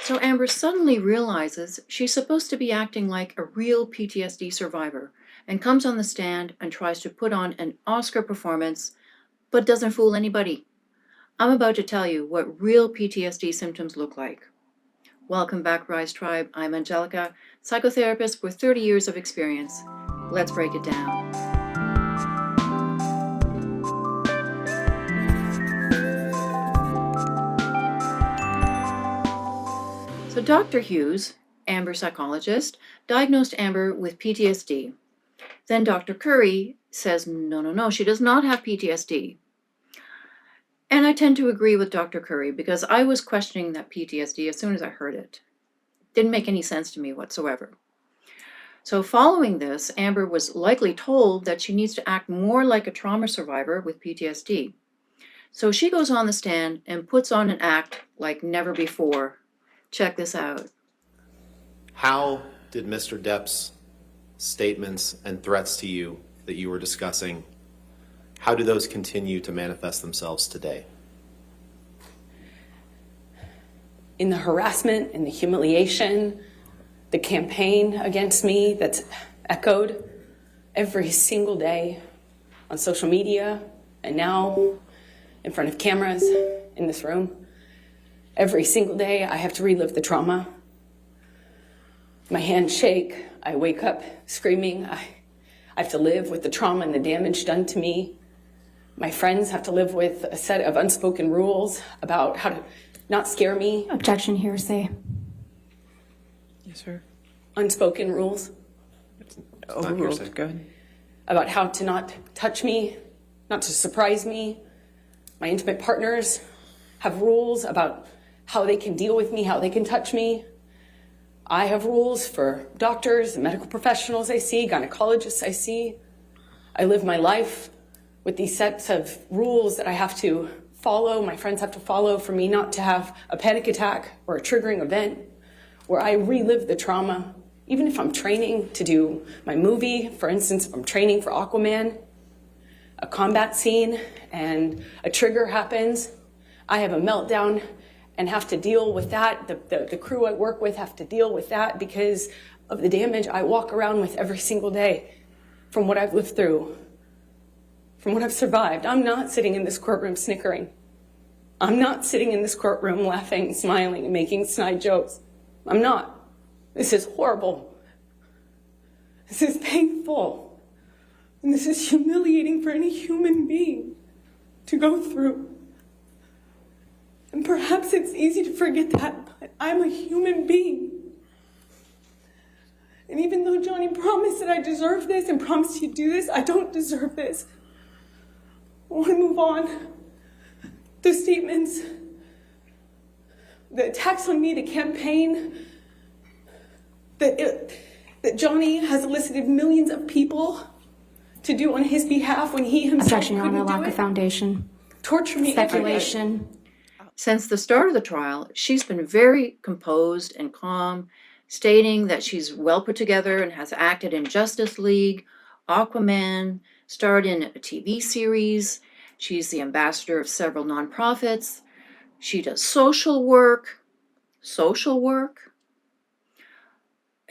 So Amber suddenly realizes she's supposed to be acting like a real PTSD survivor and comes on the stand and tries to put on an Oscar performance, but doesn't fool anybody. I'm about to tell you what real PTSD symptoms look like. Welcome back, Rise Tribe. I'm Angelica, psychotherapist with 30 years of experience. Let's break it down. So Dr. Hughes, Amber's psychologist, diagnosed Amber with PTSD. Then Dr. Curry says, no, she does not have PTSD. And I tend to agree with Dr. Curry because I was questioning that PTSD as soon as I heard it. Didn't make any sense to me whatsoever. So following this, Amber was likely told that she needs to act more like a trauma survivor with PTSD. So she goes on the stand and puts on an act like never before. Check this out. How did Mr. Depp's statements and threats to you that you were discussing, how do those continue to manifest themselves today? In the harassment and the humiliation, the campaign against me that's echoed every single day on social media and now in front of cameras in this room. Every single day I have to relive the trauma. My hands shake. I wake up screaming. I have to live with the trauma and the damage done to me. My friends have to live with a set of unspoken rules about how to not scare me. Objection, hearsay. Yes, sir. Unspoken rules. Overruled. Go ahead. About how to not touch me, not to surprise me. My intimate partners have rules about how they can deal with me, how they can touch me. I have rules for doctors and medical professionals I see, gynecologists I see. I live my life with these sets of rules that I have to follow, my friends have to follow for me not to have a panic attack or a triggering event where I relive the trauma. Even if I'm training to do my movie, for instance, if I'm training for Aquaman, a combat scene and a trigger happens, I have a meltdown and have to deal with that. The crew I work with have to deal with that because of the damage I walk around with every single day from what I've lived through, from what I've survived. I'm not sitting in this courtroom snickering. I'm not sitting in this courtroom laughing, smiling, and making snide jokes. I'm not. This is horrible. This is painful. And this is humiliating for any human being to go through. And perhaps it's easy to forget that, but I'm a human being. And even though Johnny promised that I deserve this and promised he'd do this, I don't deserve this. I want to move on. The statements, the attacks on me, the campaign, that Johnny has elicited millions of people to do on his behalf when he himself Objection, Your couldn't Honor, do lack it. of foundation. Torture me every day. Speculation. Since the start of the trial, she's been very composed and calm, stating that she's well put together and has acted in Justice League, Aquaman, starred in a TV series. She's the ambassador of several nonprofits. She does social work.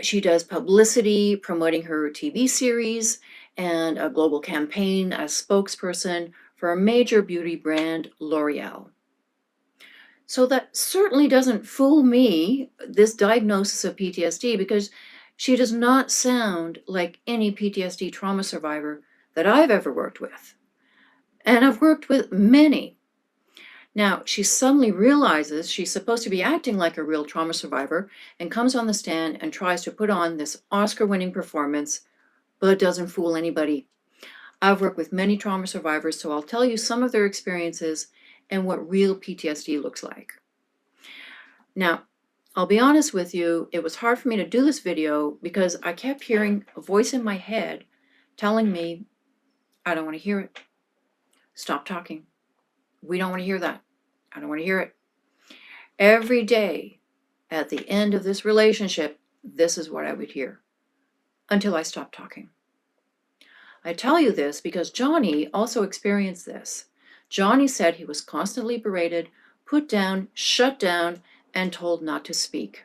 She does publicity promoting her TV series and a global campaign as spokesperson for a major beauty brand, L'Oreal. So that certainly doesn't fool me, this diagnosis of PTSD, because she does not sound like any PTSD trauma survivor that I've ever worked with. And I've worked with many. Now, she suddenly realizes she's supposed to be acting like a real trauma survivor and comes on the stand and tries to put on this Oscar-winning performance, but doesn't fool anybody. I've worked with many trauma survivors, so I'll tell you some of their experiences and what real PTSD looks like. Now, I'll be honest with you, it was hard for me to do this video because I kept hearing a voice in my head telling me, I don't want to hear it. Stop talking. We don't want to hear that. I don't want to hear it. Every day at the end of this relationship, this is what I would hear until I stopped talking. I tell you this because Johnny also experienced this. Johnny said he was constantly berated, put down, shut down, and told not to speak.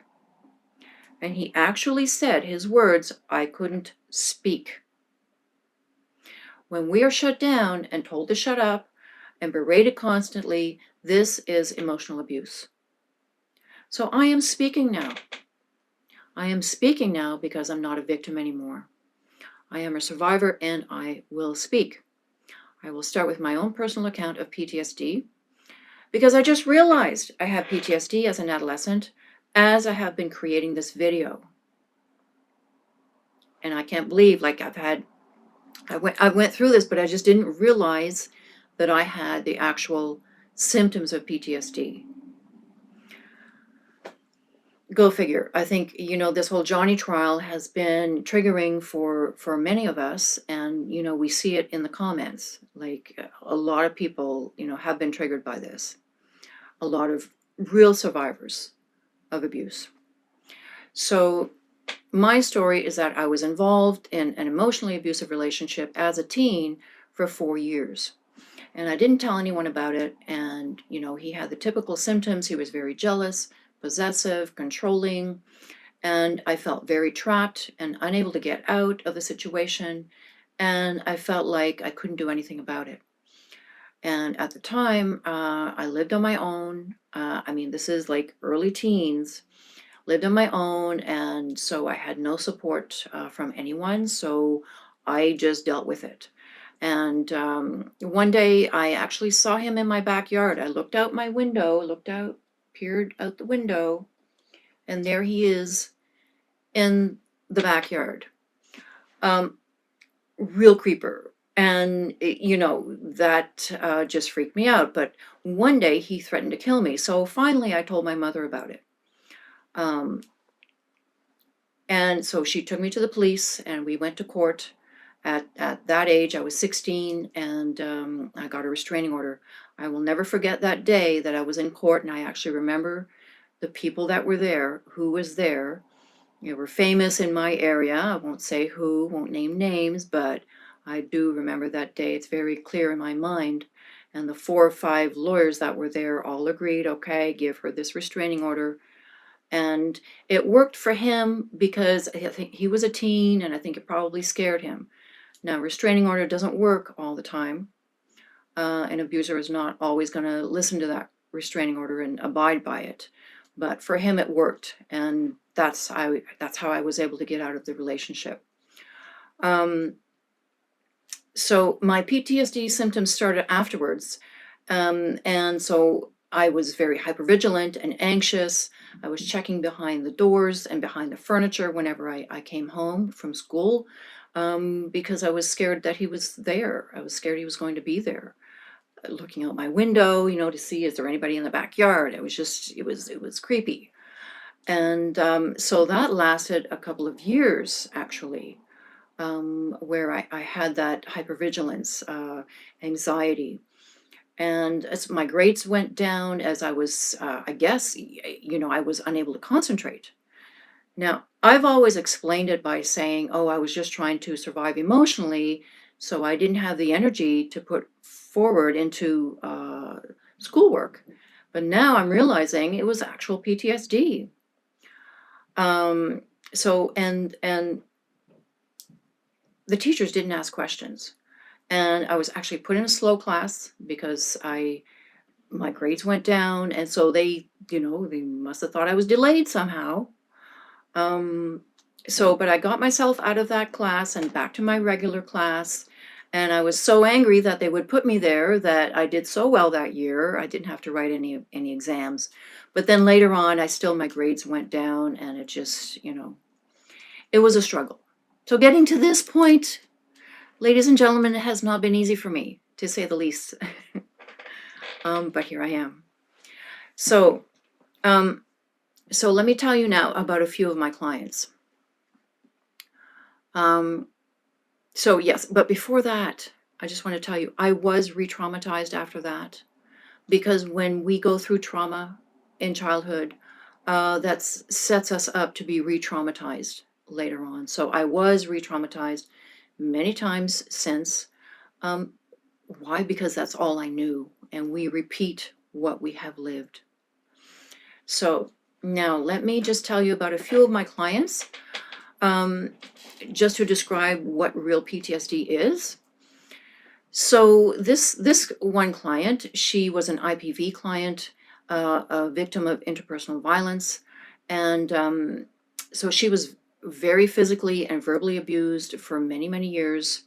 And he actually said his words, "I couldn't speak." When we are shut down and told to shut up and berated constantly, this is emotional abuse. So I am speaking now. I am speaking now because I'm not a victim anymore. I am a survivor and I will speak. I will start with my own personal account of PTSD because I just realized I have PTSD as an adolescent as I have been creating this video. And I can't believe, like, I went through this, but I just didn't realize that I had the actual symptoms of PTSD. Go figure. I think, this whole Johnny trial has been triggering for many of us, and, we see it in the comments. Like, a lot of people, have been triggered by this. A lot of real survivors of abuse. So my story is that I was involved in an emotionally abusive relationship as a teen for 4 years. And I didn't tell anyone about it. And, he had the typical symptoms. He was very jealous, possessive, controlling. And I felt very trapped and unable to get out of the situation. And I felt like I couldn't do anything about it. And at the time, I lived on my own. This is like early teens. Lived on my own, and so I had no support from anyone, so I just dealt with it. And one day I actually saw him in my backyard. I looked out my window, peered out the window, and there he is in the backyard. Real creeper. And, that just freaked me out. But one day he threatened to kill me, so finally I told my mother about it. And so she took me to the police and we went to court. At that age, I was 16, and I got a restraining order. I will never forget that day that I was in court, and I actually remember the people that were there, who was there. They were famous in my area. I won't say who, won't name names, but I do remember that day. It's very clear in my mind. And the 4 or 5 lawyers that were there all agreed, okay, give her this restraining order. And it worked for him because I think he was a teen, and I think it probably scared him. Now, restraining order doesn't work all the time. An abuser is not always going to listen to that restraining order and abide by it. But for him, it worked, and that's how I was able to get out of the relationship. So my PTSD symptoms started afterwards, and so I was very hypervigilant and anxious. I was checking behind the doors and behind the furniture whenever I came home from school, because I was scared that he was there. I was scared he was going to be there. Looking out my window, to see, is there anybody in the backyard? It was creepy. And so that lasted a couple of years, actually, where I had that hypervigilance, anxiety. And as my grades went down, as I was, I was unable to concentrate. Now, I've always explained it by saying, oh, I was just trying to survive emotionally, so I didn't have the energy to put forward into schoolwork. But now I'm realizing it was actual PTSD. And the teachers didn't ask questions. And I was actually put in a slow class because my grades went down, and so they must have thought I was delayed somehow. But I got myself out of that class and back to my regular class, and I was so angry that they would put me there that I did so well that year. I didn't have to write any exams. But then later on, my grades went down, and it just, it was a struggle. So getting to this point, ladies and gentlemen, it has not been easy for me, to say the least. But here I am. So let me tell you now about a few of my clients. Yes, but before that, I just want to tell you, I was re-traumatized after that, because when we go through trauma in childhood, that sets us up to be re-traumatized later on. So I was re-traumatized many times since. Why? Because that's all I knew, and we repeat what we have lived. So Now, let me just tell you about a few of my clients, just to describe what real PTSD is. So this one client, she was an IPV client, a victim of interpersonal violence, and so she was very physically and verbally abused for many, many years.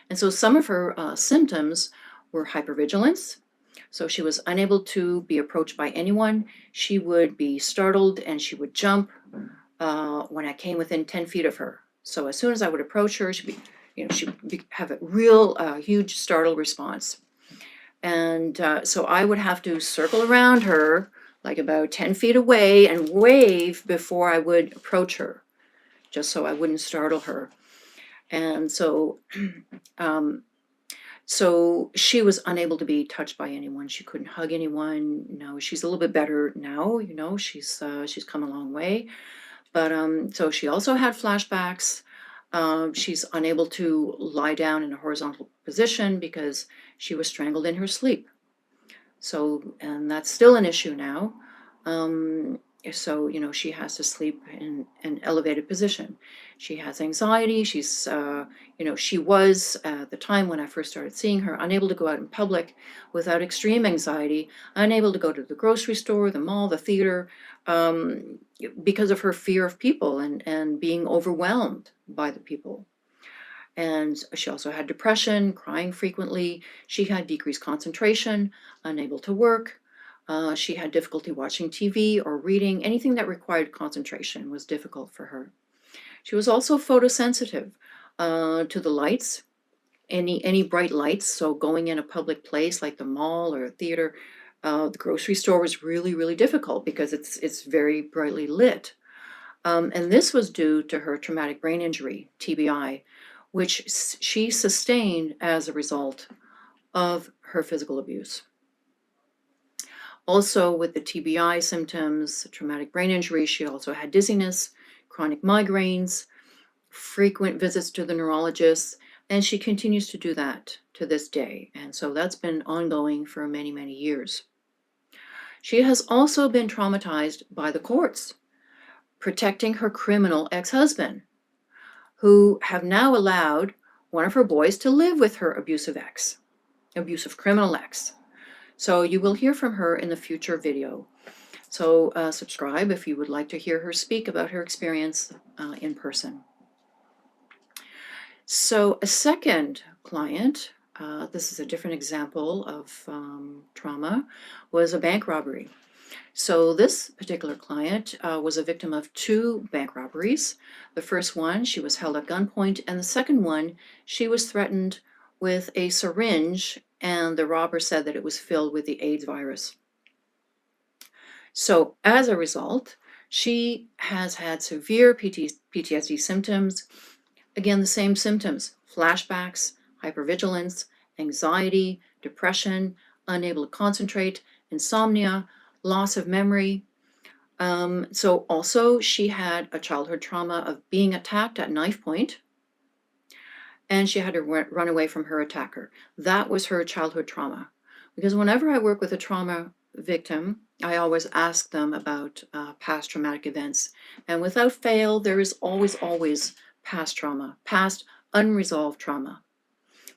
And so some of her symptoms were hypervigilance. So she was unable to be approached by anyone. She would be startled and she would jump when I came within 10 feet of her. So as soon as I would approach her, she'd have a real huge startle response. And so I would have to circle around her like about 10 feet away and wave before I would approach her, just so I wouldn't startle her. And so so she was unable to be touched by anyone. She couldn't hug anyone. No, she's a little bit better now, she's come a long way. But so she also had flashbacks. She's unable to lie down in a horizontal position because she was strangled in her sleep. So, and that's still an issue now. So, she has to sleep in an elevated position. She has anxiety. She's, she was, at the time when I first started seeing her, unable to go out in public without extreme anxiety, unable to go to the grocery store, the mall, the theater, because of her fear of people and being overwhelmed by the people. And she also had depression, crying frequently. She had decreased concentration, unable to work. She had difficulty watching TV or reading. Anything that required concentration was difficult for her. She was also photosensitive to the lights, any bright lights. So going in a public place like the mall or a theater, the grocery store was really, really difficult because it's very brightly lit. And this was due to her traumatic brain injury, TBI, which she sustained as a result of her physical abuse. Also, with the TBI symptoms, traumatic brain injury, she also had dizziness, chronic migraines, frequent visits to the neurologist, and she continues to do that to this day. And so that's been ongoing for many, many years. She has also been traumatized by the courts, protecting her criminal ex-husband, who have now allowed one of her boys to live with her abusive criminal ex. So you will hear from her in the future video. So subscribe if you would like to hear her speak about her experience in person. So a second client, this is a different example of trauma, was a bank robbery. So this particular client was a victim of 2 bank robberies. The first one, she was held at gunpoint, and the second one, she was threatened with a syringe, and the robber said that it was filled with the AIDS virus. So as a result, she has had severe PTSD symptoms. Again, the same symptoms: flashbacks, hypervigilance, anxiety, depression, unable to concentrate, insomnia, loss of memory. So also she had a childhood trauma of being attacked at knife point, and she had to run away from her attacker. That was her childhood trauma. Because whenever I work with a trauma victim, I always ask them about past traumatic events. And without fail, there is always past trauma, past unresolved trauma,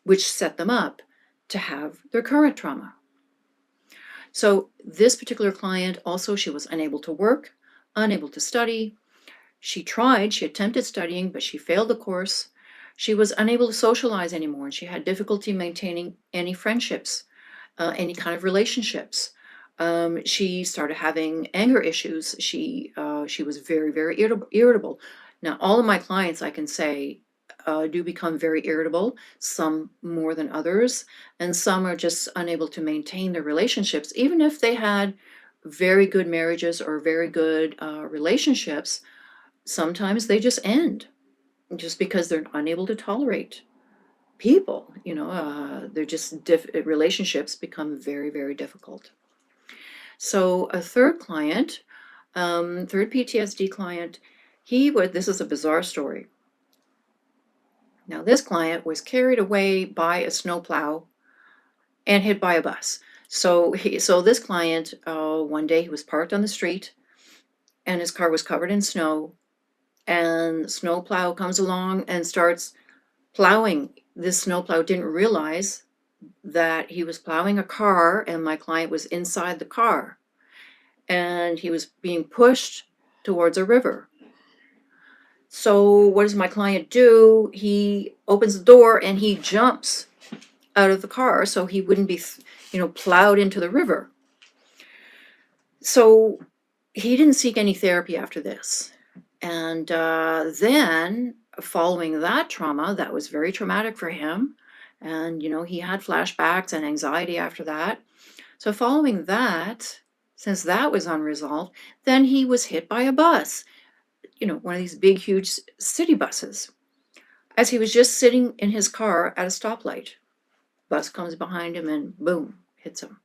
which set them up to have their current trauma. So this particular client also, she was unable to work, unable to study. She attempted studying, but she failed the course. She was unable to socialize anymore, and she had difficulty maintaining any friendships, any kind of relationships. She started having anger issues. She was very, very irritable. Now, all of my clients, I can say, do become very irritable, some more than others, and some are just unable to maintain their relationships. Even if they had very good marriages or very good relationships, sometimes they just end just because they're unable to tolerate people. They're just relationships become very, very difficult. So a third client, third PTSD client, this is a bizarre story. Now, this client was carried away by a snowplow and hit by a bus. So this client, one day he was parked on the street, and his car was covered in snow, and the snowplow comes along and starts plowing. This snowplow didn't realize that he was plowing a car, and my client was inside the car, and he was being pushed towards a river. So what does my client do? He opens the door and he jumps out of the car so he wouldn't be, plowed into the river. So he didn't seek any therapy after this. And then following that trauma, that was very traumatic for him. And, he had flashbacks and anxiety after that. So following that, since that was unresolved, then he was hit by a bus, one of these big, huge city buses. As he was just sitting in his car at a stoplight, bus comes behind him and boom, hits him.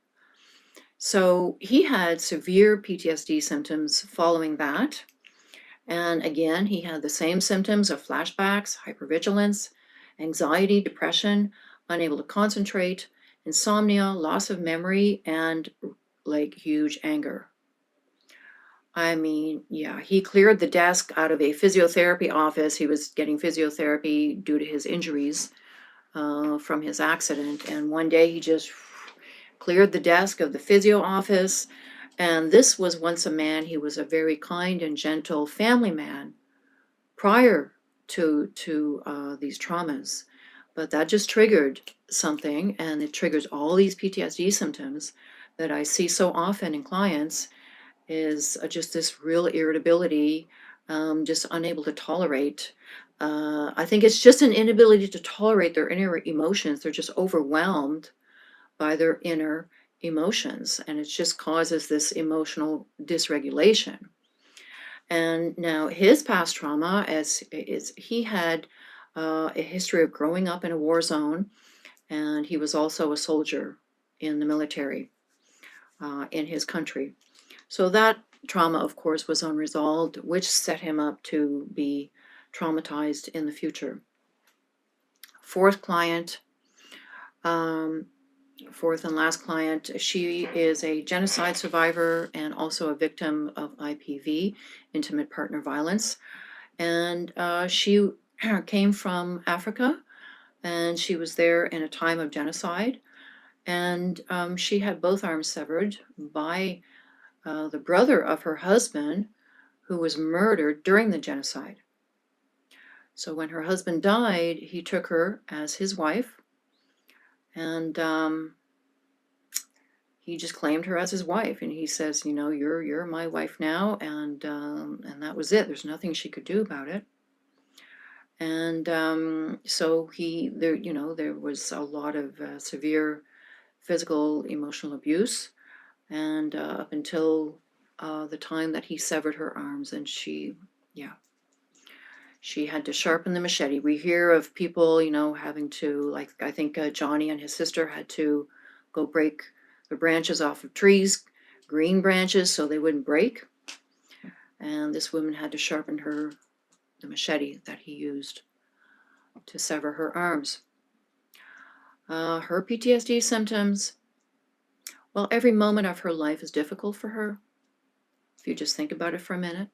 So he had severe PTSD symptoms following that. And again, he had the same symptoms of flashbacks, hypervigilance, anxiety, depression, unable to concentrate, insomnia, loss of memory, and huge anger. I mean, yeah, he cleared the desk out of a physiotherapy office. He was getting physiotherapy due to his injuries from his accident. And one day he just cleared the desk of the physio office. And this was once a man, he was a very kind and gentle family man prior to these traumas. But that just triggered something, and it triggers all these PTSD symptoms that I see so often in clients, is just this real irritability, just unable to tolerate. I think it's just an inability to tolerate their inner emotions. They're just overwhelmed by their inner emotions, and it just causes this emotional dysregulation. And now his past trauma is he had a history of growing up in a war zone, and he was also a soldier in the military in his country. So that trauma, of course, was unresolved, which set him up to be traumatized in the future. Fourth and last client, she is a genocide survivor and also a victim of IPV, intimate partner violence. And she came from Africa, and she was there in a time of genocide. And she had both arms severed by the brother of her husband, who was murdered during the genocide. So when her husband died, he took her as his wife, and he just claimed her as his wife. And he says, you're my wife now, and that was it. There's nothing she could do about it. And so there was a lot of severe physical, emotional abuse. And up until the time that he severed her arms, and she had to sharpen the machete. We hear of people, having to, I think Johnny and his sister had to go break the branches off of trees, green branches, so they wouldn't break. And this woman had to sharpen the machete that he used to sever her arms. Her PTSD symptoms, well, every moment of her life is difficult for her, if you just think about it for a minute.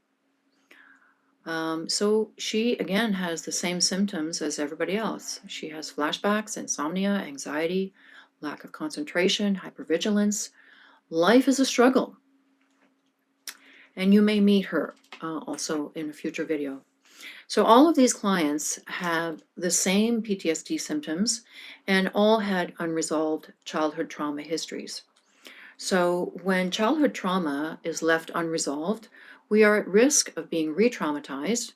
So she, again, has the same symptoms as everybody else. She has flashbacks, insomnia, anxiety, lack of concentration, hypervigilance. Life is a struggle. And you may meet her also in a future video. So all of these clients have the same PTSD symptoms and all had unresolved childhood trauma histories. So when childhood trauma is left unresolved, we are at risk of being re-traumatized,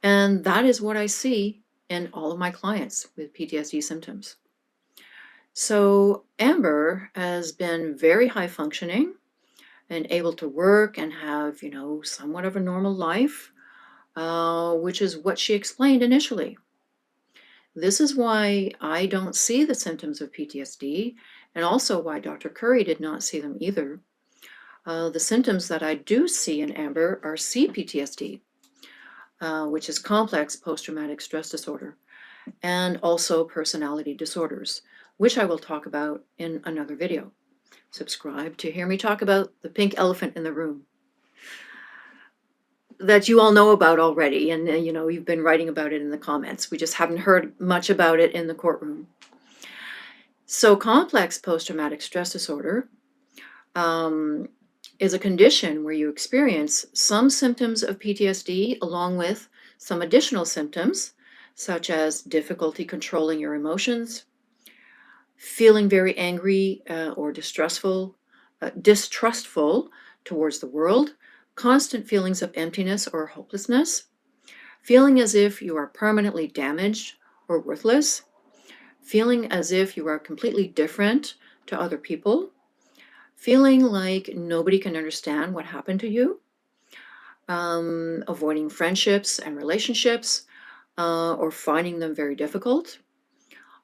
and that is what I see in all of my clients with PTSD symptoms. So Amber has been very high functioning and able to work and have, somewhat of a normal life, which is what she explained initially. This is why I don't see the symptoms of PTSD, and also why Dr. Curry did not see them either. The symptoms that I do see in Amber are CPTSD, which is complex post-traumatic stress disorder, and also personality disorders, which I will talk about in another video. Subscribe to hear me talk about the pink elephant in the room. that you all know about already, and you know, you've been writing about it in the comments. We just haven't heard much about it in the courtroom. So complex post-traumatic stress disorder is a condition where you experience some symptoms of PTSD along with some additional symptoms, such as difficulty controlling your emotions, feeling very angry or distrustful towards the world, constant feelings of emptiness or hopelessness, feeling as if you are permanently damaged or worthless, feeling as if you are completely different to other people, feeling like nobody can understand what happened to you, avoiding friendships and relationships, or finding them very difficult,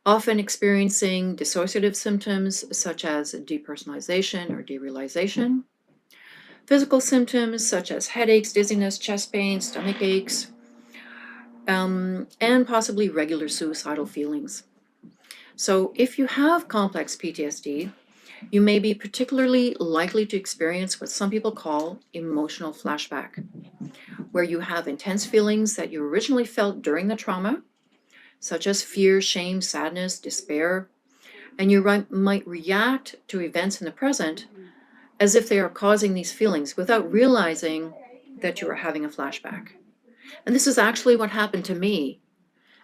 often experiencing dissociative symptoms such as depersonalization or derealization, physical symptoms such as headaches, dizziness, chest pain, stomach aches, and possibly regular suicidal feelings. So if you have complex PTSD, you may be particularly likely to experience what some people call emotional flashback, where you have intense feelings that you originally felt during the trauma, such as fear, shame, sadness, despair, and you might react to events in the present as if they are causing these feelings without realizing that you are having a flashback. And this is actually what happened to me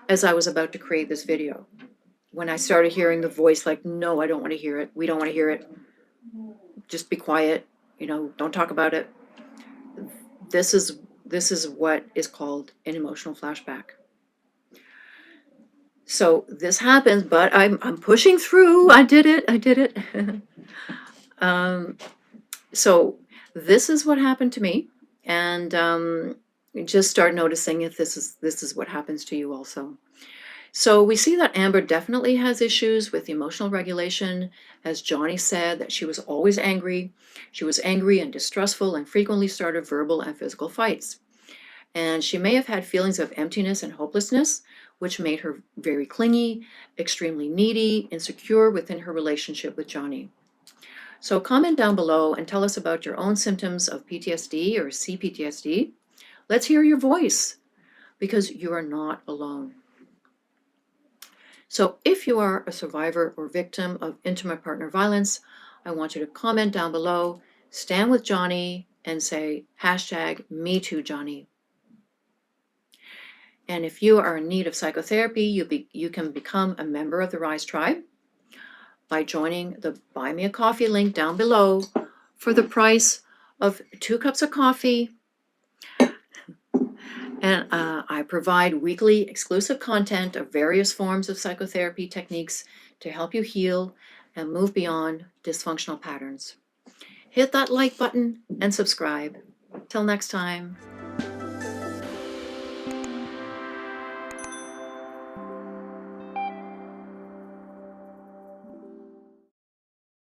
as I was about to create this video. When I started hearing the voice like, no, I don't want to hear it. We don't want to hear it. Just be quiet. You know, don't talk about it. This is what is called an emotional flashback. So this happens, but I'm pushing through. I did it. So this is what happened to me, and just start noticing if this is what happens to you also. So we see that Amber definitely has issues with emotional regulation. As Johnny said, that she was always angry. She was angry and distrustful and frequently started verbal and physical fights. And she may have had feelings of emptiness and hopelessness, which made her very clingy, extremely needy, insecure within her relationship with Johnny. So comment down below and tell us about your own symptoms of PTSD or CPTSD. Let's hear your voice, because you are not alone. So if you are a survivor or victim of intimate partner violence, I want you to comment down below, stand with Johnny, and say #MeTooJohnny. And if you are in need of psychotherapy, you can become a member of the Rise Tribe by joining the Buy Me a Coffee link down below for the price of 2 cups of coffee. And I provide weekly exclusive content of various forms of psychotherapy techniques to help you heal and move beyond dysfunctional patterns. Hit that like button and subscribe. Till next time.